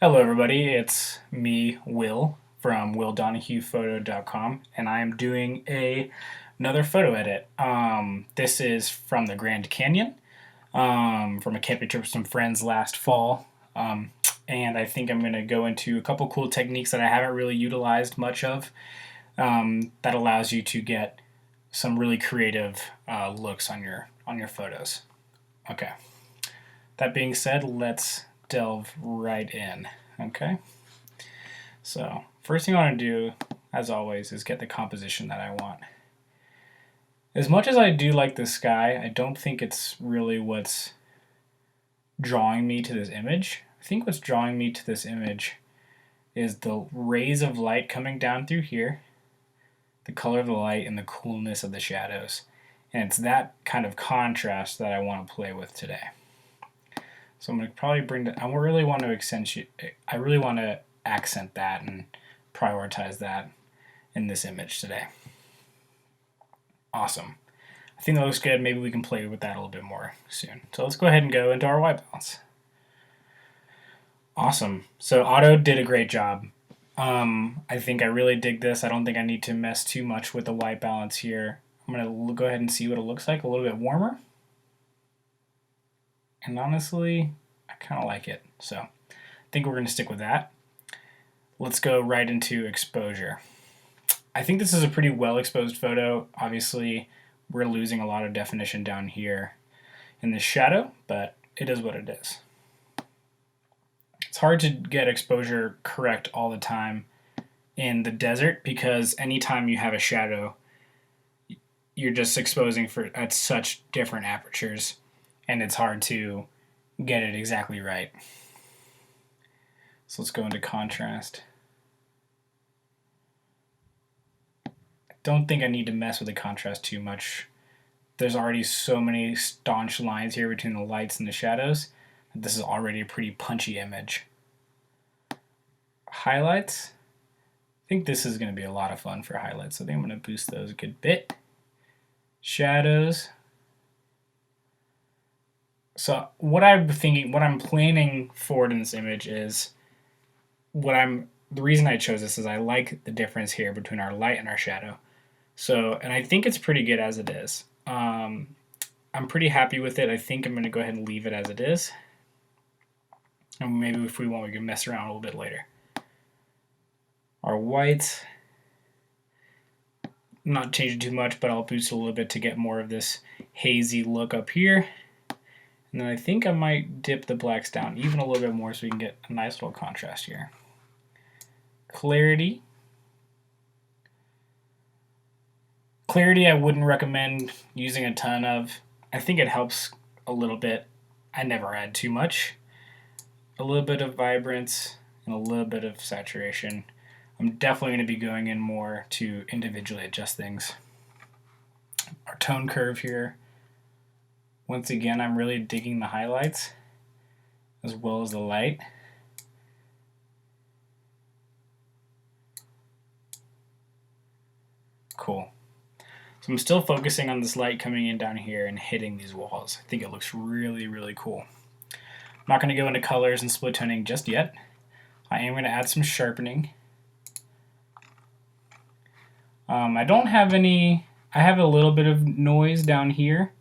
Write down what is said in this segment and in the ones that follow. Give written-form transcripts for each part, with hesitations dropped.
Hello everybody, it's me, Will, from willdonohuephoto.com, and I am doing another photo edit. This is from the Grand Canyon, from a camping trip with some friends last fall, and I think I'm going to go into a couple cool techniques that I haven't really utilized much of, that allows you to get some really creative looks on your photos. Okay, that being said, let's delve right in. Okay, so first thing I want to do, as always, is get the composition that I want. As much as I do like the sky, I don't think it's really what's drawing me to this image. I think what's drawing me to this image is the rays of light coming down through here, the color of the light, and the coolness of the shadows. And it's that kind of contrast that I want to play with today. So I'm going to probably bring that. I really want to accentuate. I really want to accent that and prioritize that in this image today. Awesome. I think that looks good. Maybe we can play with that a little bit more soon. So let's go ahead and go into our white balance. Awesome. So Auto did a great job. I think I really dig this. I don't think I need to mess too much with the white balance here. I'm going to go ahead and see what it looks like a little bit warmer. And honestly, I kind of like it. So I think we're going to stick with that. Let's go right into exposure. I think this is a pretty well exposed photo. Obviously, we're losing a lot of definition down here in the shadow, but it is what it is. It's hard to get exposure correct all the time in the desert because anytime you have a shadow, you're just exposing at such different apertures, and it's hard to get it exactly right. So let's go into contrast. I don't think I need to mess with the contrast too much. There's already so many staunch lines here between the lights and the shadows. This is already a pretty punchy image. Highlights. I think this is going to be a lot of fun for highlights. So I think I'm going to boost those a good bit. Shadows. So what I'm planning forward in this image is the reason I chose this is I like the difference here between our light and our shadow. So, and I think it's pretty good as it is. I'm pretty happy with it. I think I'm going to go ahead and leave it as it is. And maybe if we want, we can mess around a little bit later. Our whites, not changing too much, but I'll boost a little bit to get more of this hazy look up here. And then I think I might dip the blacks down even a little bit more so we can get a nice little contrast here. Clarity. Clarity I wouldn't recommend using a ton of. I think it helps a little bit. I never add too much. A little bit of vibrance and a little bit of saturation. I'm definitely going to be going in more to individually adjust things. Our tone curve here. Once again, I'm really digging the highlights as well as the light. Cool. So I'm still focusing on this light coming in down here and hitting these walls. I think it looks really, really cool. I'm not going to go into colors and split toning just yet. I am going to add some sharpening. I don't have any, I have a little bit of noise down here.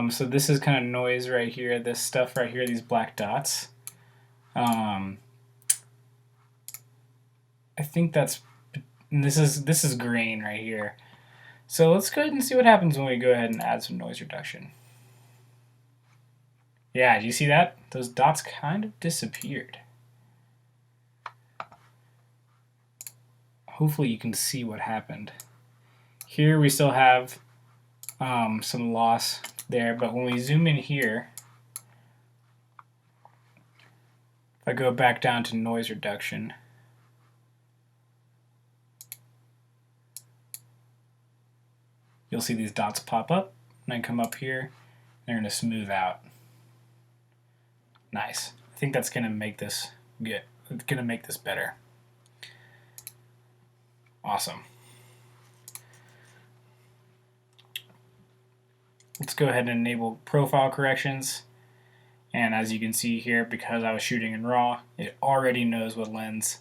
So this is kind of noise right here, this stuff right here, these black dots. I think that's, this is grain right here. So let's go ahead and see what happens when we go ahead and add some noise reduction. Yeah, do you see that? Those dots kind of disappeared. Hopefully you can see what happened. Here we still have some loss there, but when we zoom in here, if I go back down to noise reduction, you'll see these dots pop up, and then come up here, and they're going to smooth out. Nice. I think that's going to make this good. It's going to make this better. Awesome. Let's go ahead and enable profile corrections. And as you can see here, because I was shooting in RAW, it already knows what lens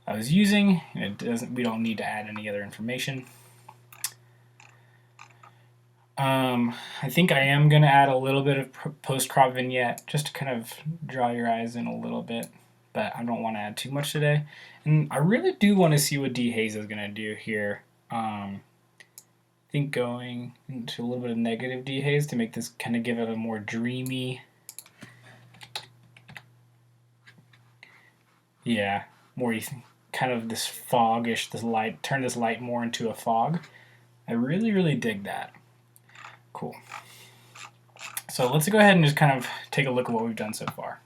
I was using, and it doesn't. We don't need to add any other information. I think I am going to add a little bit of post-crop vignette just to kind of draw your eyes in a little bit, but I don't want to add too much today. And I really do want to see what dehaze is going to do here. I think going into a little bit of negative dehaze to make this kind of give it a more dreamy, more kind of this foggish, this light, turn this light more into a fog. I really, really dig that. Cool. So let's go ahead and just kind of take a look at what we've done so far.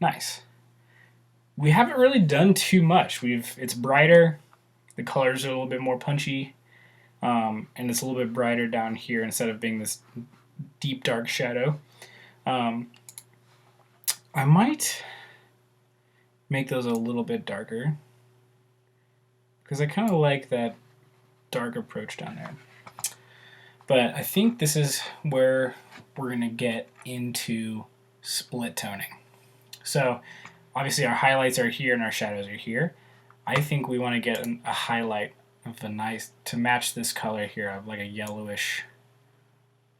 Nice. We haven't really done too much. It's brighter, the colors are a little bit more punchy, and it's a little bit brighter down here instead of being this deep dark shadow. I might make those a little bit darker because I kind of like that dark approach down there. But I think this is where we're going to get into split toning. So obviously our highlights are here and our shadows are here. I think we want to get a highlight of a nice, to match this color here of like a yellowish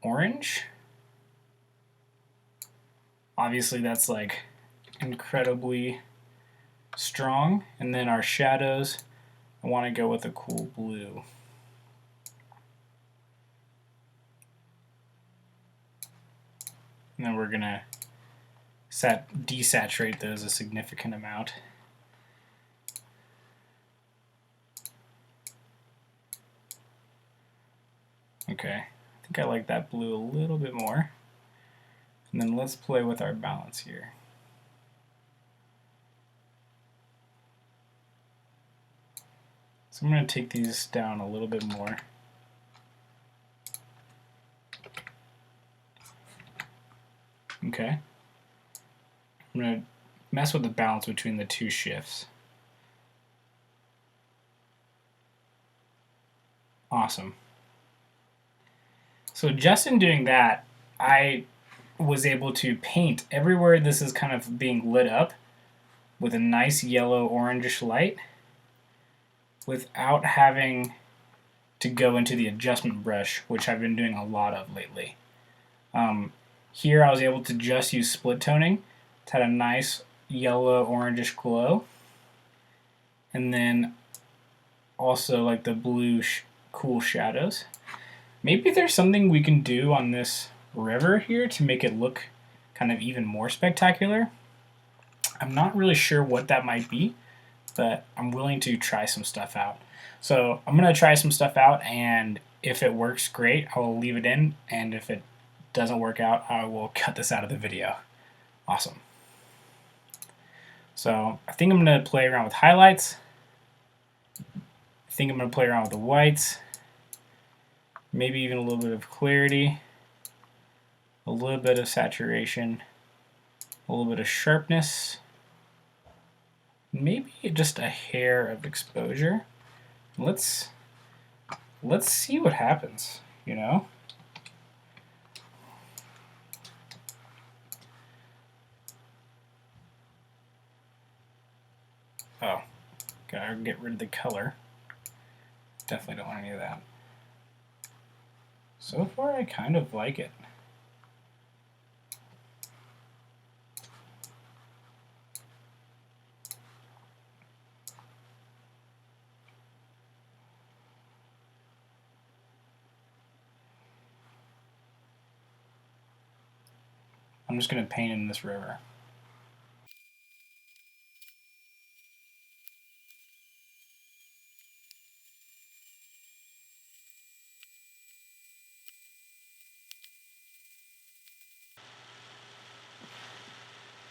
orange. Obviously that's like incredibly strong. And then our shadows, I want to go with a cool blue. And then we're going to desaturate those a significant amount. Okay, I think I like that blue a little bit more. And then let's play with our balance here. So I'm going to take these down a little bit more. Okay. I'm going to mess with the balance between the two shifts. Awesome. So just in doing that, I was able to paint everywhere this is kind of being lit up with a nice yellow orangish light without having to go into the adjustment brush, which I've been doing a lot of lately. Here I was able to just use split toning. It had a nice yellow orangish glow, and then also like the blue cool shadows. Maybe there's something we can do on this river here to make it look kind of even more spectacular. I'm not really sure what that might be, but I'm willing to try some stuff out. So I'm going to try some stuff out, and if it works, great, I will leave it in, and if it doesn't work out, I will cut this out of the video. Awesome. So I think I'm going to play around with highlights. I think I'm going to play around with the whites. Maybe even a little bit of clarity. A little bit of saturation. A little bit of sharpness. Maybe just a hair of exposure. Let's see what happens, you know? Oh, gotta get rid of the color. Definitely don't want any of that. So far, I kind of like it. I'm just going to paint in this river.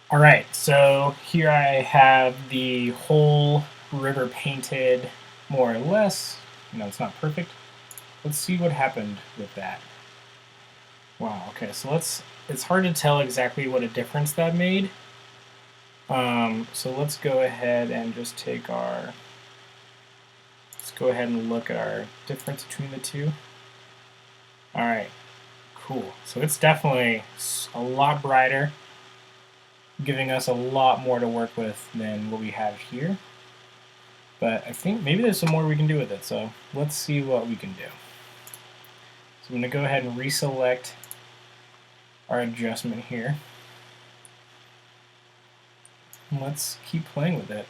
Alright, so here I have the whole river painted more or less. You know, it's not perfect. Let's see what happened with that. Wow, okay, so it's hard to tell exactly what a difference that made. So let's go ahead and just take let's go ahead and look at our difference between the two. Alright, cool. So it's definitely a lot brighter, giving us a lot more to work with than what we have here. But I think maybe there's some more we can do with it, so let's see what we can do. So I'm going to go ahead and reselect our adjustment here. And let's keep playing with it.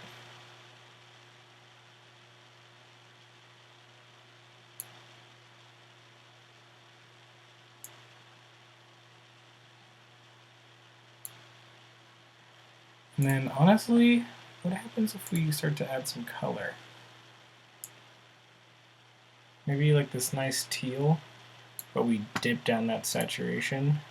And then honestly, what happens if we start to add some color? Maybe like this nice teal, but we dip down that saturation.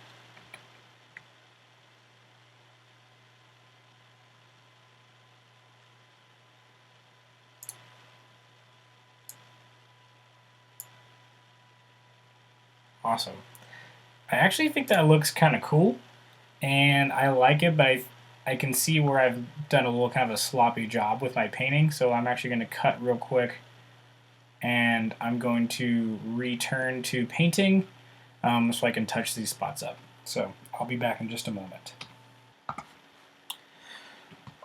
Awesome. I actually think that looks kind of cool, and I like it, but I can see where I've done a little kind of a sloppy job with my painting, so I'm actually going to cut real quick, and I'm going to return to painting so I can touch these spots up. So I'll be back in just a moment.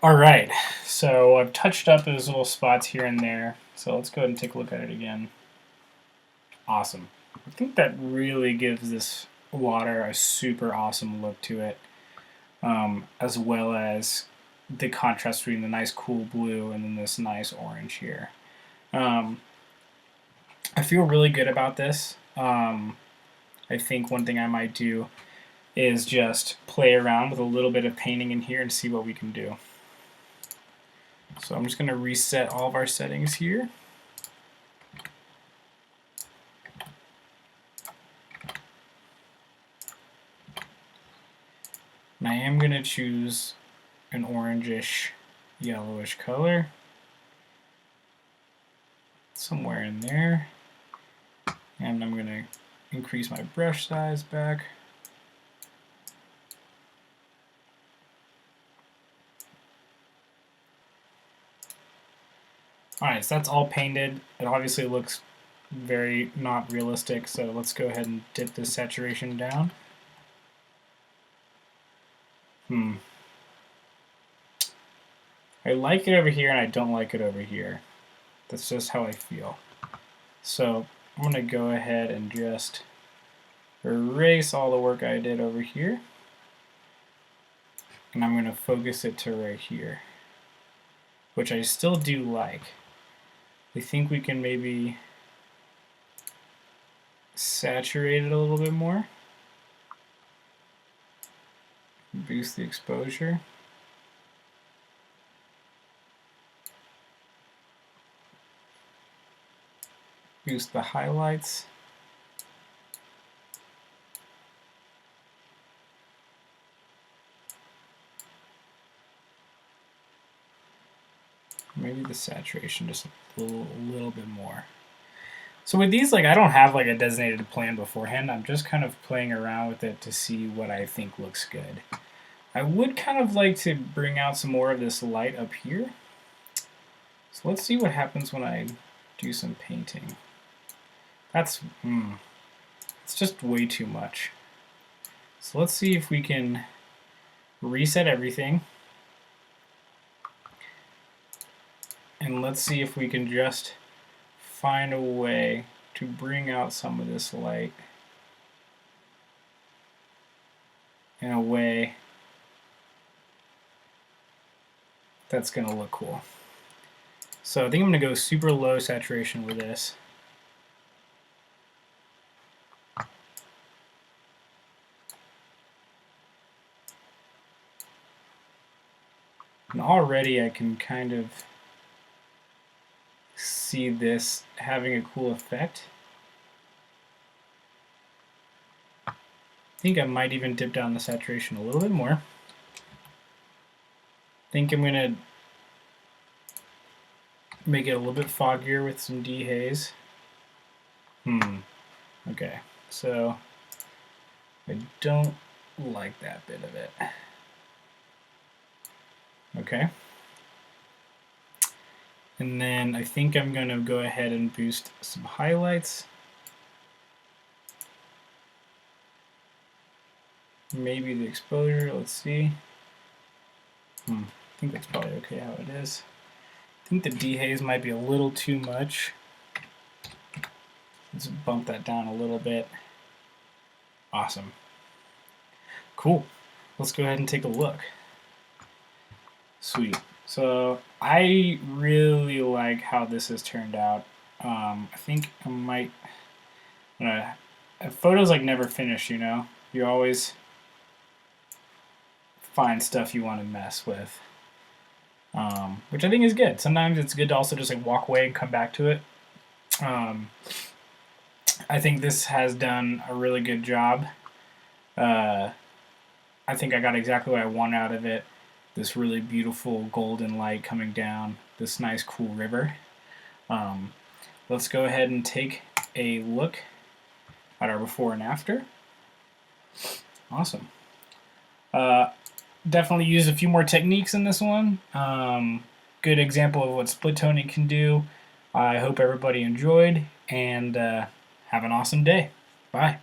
Alright, so I've touched up those little spots here and there, so let's go ahead and take a look at it again. Awesome. I think that really gives this water a super awesome look to it, as well as the contrast between the nice cool blue and then this nice orange here. I feel really good about this. I think one thing I might do is just play around with a little bit of painting in here and see what we can do. So I'm just going to reset all of our settings here. And I am going to choose an orangish, yellowish color. Somewhere in there. And I'm going to increase my brush size back. Alright, so that's all painted. It obviously looks very not realistic, so let's go ahead and dip the saturation down. I like it over here and I don't like it over here. That's just how I feel. So I'm going to go ahead and just erase all the work I did over here. And I'm going to focus it to right here, which I still do like. I think we can maybe saturate it a little bit more. Boost the exposure. Boost the highlights. Maybe the saturation just a little bit more. So with these, like, I don't have like a designated plan beforehand. I'm just kind of playing around with it to see what I think looks good. I would kind of like to bring out some more of this light up here. So let's see what happens when I do some painting. That's, it's just way too much. So let's see if we can reset everything. And let's see if we can just find a way to bring out some of this light in a way that's going to look cool. So I think I'm going to go super low saturation with this. And already I can kind of see this having a cool effect. I think I might even dip down the saturation a little bit more. I think I'm going to make it a little bit foggier with some dehaze. Okay, so I don't like that bit of it. Okay. And then I think I'm going to go ahead and boost some highlights. maybe the exposure, let's see. I think that's probably okay how it is. I think the dehaze might be a little too much. Let's bump that down a little bit. Awesome. Cool. Let's go ahead and take a look. Sweet. So I really like how this has turned out. I think I might. Photos like never finish, you know. You always find stuff you want to mess with, which I think is good. Sometimes it's good to also just like walk away and come back to it. I think this has done a really good job. I think I got exactly what I want out of it. This really beautiful golden light coming down, this nice cool river. Let's go ahead and take a look at our before and after. Awesome. Definitely use a few more techniques in this one. Good example of what split toning can do. I hope everybody enjoyed, and have an awesome day. Bye.